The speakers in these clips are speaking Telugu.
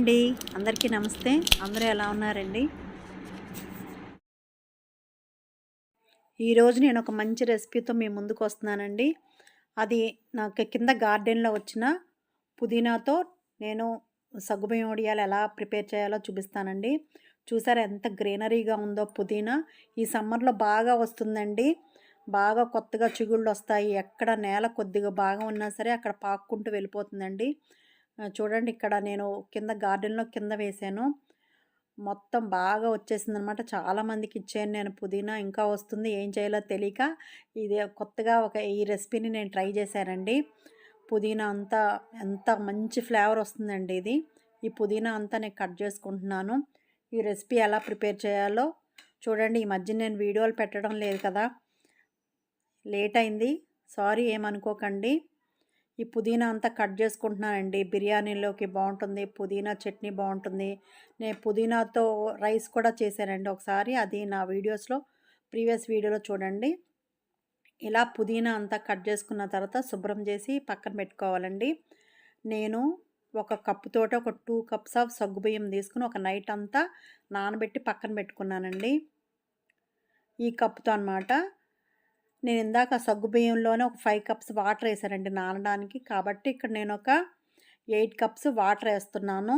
అండి, అందరికీ నమస్తే. అందరూ ఎలా ఉన్నారండి? ఈరోజు నేను ఒక మంచి రెసిపీతో మీ ముందుకు వస్తున్నానండి. అది నాకు కింద గార్డెన్లో వచ్చిన పుదీనాతో నేను సగ్గుబియ్యం వడియాలు ఎలా ప్రిపేర్ చేయాలో చూపిస్తానండి. చూసారా ఎంత గ్రీనరీగా ఉందో పుదీనా. ఈ సమ్మర్లో బాగా వస్తుందండి. బాగా కొత్తగా చిగుళ్ళు వస్తాయి. ఎక్కడ నేల కొద్దిగా బాగా ఉన్నా సరే అక్కడ పాక్కుంటూ వెళ్ళిపోతుందండి. చూడండి, ఇక్కడ నేను కింద గార్డెన్లో కింద వేసాను. మొత్తం బాగా వచ్చేసిందనమాట. చాలామందికి ఇచ్చాను నేను పుదీనా. ఇంకా వస్తుంది, ఏం చేయాలో తెలియక ఇది కొత్తగా ఈ రెసిపీని నేను ట్రై చేశానండి. పుదీనా అంతా ఎంత మంచి ఫ్లేవర్ వస్తుందండి ఇది. ఈ పుదీనా అంతా నేను కట్ చేసుకుంటున్నాను. ఈ రెసిపీ ఎలా ప్రిపేర్ చేయాలో చూడండి. ఈ మధ్య నేను వీడియోలు పెట్టడం లేదు కదా, లేట్ అయింది, సారీ, ఏమనుకోకండి. ఈ పుదీనా అంతా కట్ చేసుకుంటున్నానండి. బిర్యానీలోకి బాగుంటుంది, పుదీనా చట్నీ బాగుంటుంది. నేను పుదీనాతో రైస్ కూడా చేశానండి ఒకసారి, అది నా ప్రీవియస్ వీడియోలో చూడండి. ఇలా పుదీనా అంతా కట్ చేసుకున్న తర్వాత శుభ్రం చేసి పక్కన పెట్టుకోవాలండి. నేను ఒక కప్పుతోటి ఒక 2 కప్స్ ఆఫ్ సగ్గుబియ్యం తీసుకుని ఒక నైట్ అంతా నానబెట్టి పక్కన పెట్టుకున్నానండి. ఈ కప్పుతో అనమాట. నేను ఇందాక సగ్గుబియ్యంలోనే ఒక 5 కప్స్ వాటర్ వేసానండి నానడానికి. కాబట్టి ఇక్కడ నేను ఒక 8 కప్స్ వాటర్ వేస్తున్నాను.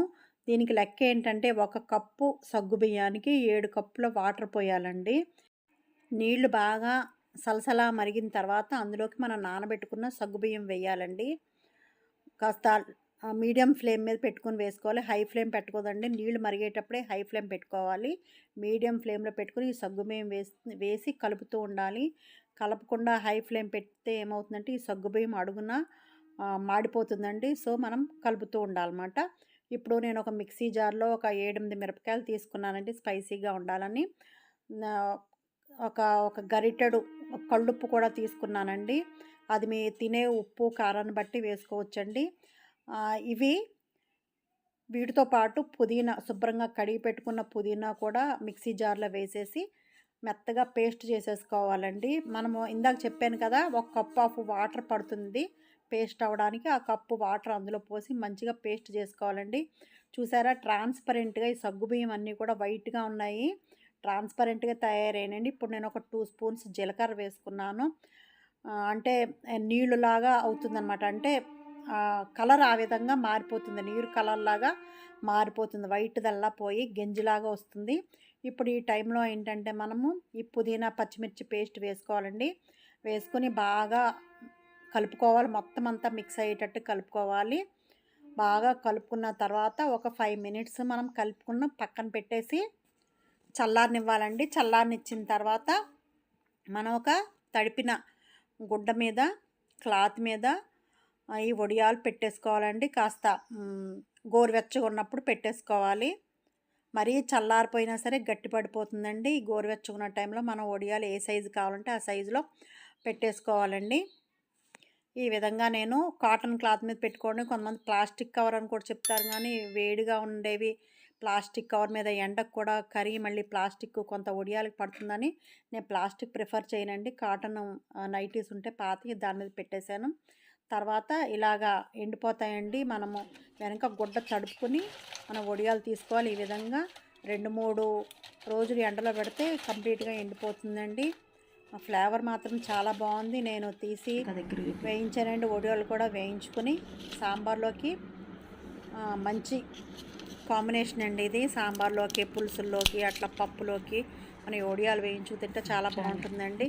దీనికి లెక్క ఏంటంటే 1 కప్పు సగ్గుబియ్యానికి 7 కప్పుల వాటర్ పోయాలండి. నీళ్లు బాగా సలసలా మరిగిన తర్వాత అందులోకి మనం నానబెట్టుకున్న సగ్గుబియ్యం వేయాలండి. కాస్త మీడియం ఫ్లేమ్ మీద పెట్టుకొని వేసుకోవాలి. హై ఫ్లేమ్ పెట్టుకోదండి. నీళ్లు మరిగేటప్పుడే హై ఫ్లేమ్ పెట్టుకోవాలి. మీడియం ఫ్లేమ్లో పెట్టుకుని ఈ సగ్గుబియ్యం వేసి కలుపుతూ ఉండాలి. కలపకుండా హై ఫ్లేమ్ పెడితే ఏమవుతుందంటే ఈ సగ్గుబియ్యం అడుగున మాడిపోతుందండి. సో మనం కలుపుతూ ఉండాలన్నమాట. ఇప్పుడు నేను ఒక మిక్సీ జార్లో ఒక 7-8 మిరపకాయలు తీసుకున్నానండి, స్పైసీగా ఉండాలని. ఒక గరిటెడు కళ్ళుప్పు కూడా తీసుకున్నానండి. అది మీ తినే ఉప్పు కారాన్ని బట్టి వేసుకోవచ్చండి. వీటితో పాటు పుదీనా, శుభ్రంగా కడిగి పెట్టుకున్న పుదీనా కూడా మిక్సీ జార్లో వేసేసి మెత్తగా పేస్ట్ చేసేసుకోవాలండి. మనము ఇందాక చెప్పాను కదా, 1 కప్ ఆఫ్ వాటర్ పడుతుంది పేస్ట్ అవ్వడానికి. ఆ కప్పు వాటర్ అందులో పోసి మంచిగా పేస్ట్ చేసుకోవాలండి. చూసారా, ట్రాన్స్పరెంట్గా ఈ సగ్గుబియ్యం అన్నీ కూడా వైట్గా ఉన్నాయి, ట్రాన్స్పరెంట్గా తయారైనండి. ఇప్పుడు నేను ఒక 2 స్పూన్స్ జీలకర్ర వేసుకున్నాను. అంటే నీళ్ళులాగా అవుతుందన్నమాట. అంటే కలర్ ఆ విధంగా మారిపోతుంది, నీరు కలర్లాగా మారిపోతుంది, వైట్దల్లా పోయి గెంజిలాగా వస్తుంది. ఇప్పుడు ఈ టైంలో ఏంటంటే మనము ఈ పుదీనా పచ్చిమిర్చి పేస్ట్ వేసుకోవాలండి. వేసుకొని బాగా కలుపుకోవాలి. మొత్తం అంతా మిక్స్ అయ్యేటట్టు కలుపుకోవాలి. బాగా కలుపుకున్న తర్వాత ఒక 5 మినిట్స్ మనం కలుపుకున్న పక్కన పెట్టేసి చల్లారనివ్వాలండి. చల్లారనిచ్చిన తర్వాత మనం ఒక తడిపిన గుడ్డ మీద, క్లాత్ మీద ఈ వడియాలు పెట్టేసుకోవాలండి. కాస్త గోరువెచ్చగా ఉన్నప్పుడు పెట్టేసుకోవాలి. మరీ చల్లారిపోయినా సరే గట్టి పడిపోతుందండి. ఈ గోరువెచ్చగున్న టైంలో మనం వడియాలు ఏ సైజు కావాలంటే ఆ సైజులో పెట్టేసుకోవాలండి. ఈ విధంగా నేను కాటన్ క్లాత్ మీద పెట్టుకోండి. కొంతమంది ప్లాస్టిక్ కవర్ అని కూడా చెప్తారు, కానీ వేడిగా ఉండేవి ప్లాస్టిక్ కవర్ మీద ఎండకు కూడా కరిగి మళ్ళీ ప్లాస్టిక్ కొంత వడియాలకు పడుతుందని నేను ప్లాస్టిక్ ప్రిఫర్ చేయనండి. కాటన్ నైటీస్ ఉంటే పాతవి దాని మీద పెట్టేశాను. తర్వాత ఇలాగా ఎండిపోతాయండి. మనము వెనక గుడ్డ తడుపుకొని మనం వడియాలు తీసుకోవాలి. ఈ విధంగా 2-3 రోజులు ఎండలో పెడితే కంప్లీట్గా ఎండిపోతుందండి. ఫ్లేవర్ మాత్రం చాలా బాగుంది. నేను తీసి వేయించానండి. వడియాలు కూడా వేయించుకొని సాంబార్లోకి మంచి కాంబినేషన్ అండి ఇది. సాంబార్లోకి, పులుసుల్లోకి, అట్లా పప్పులోకి మన వడియాలు వేయించు తింటే చాలా బాగుంటుందండి.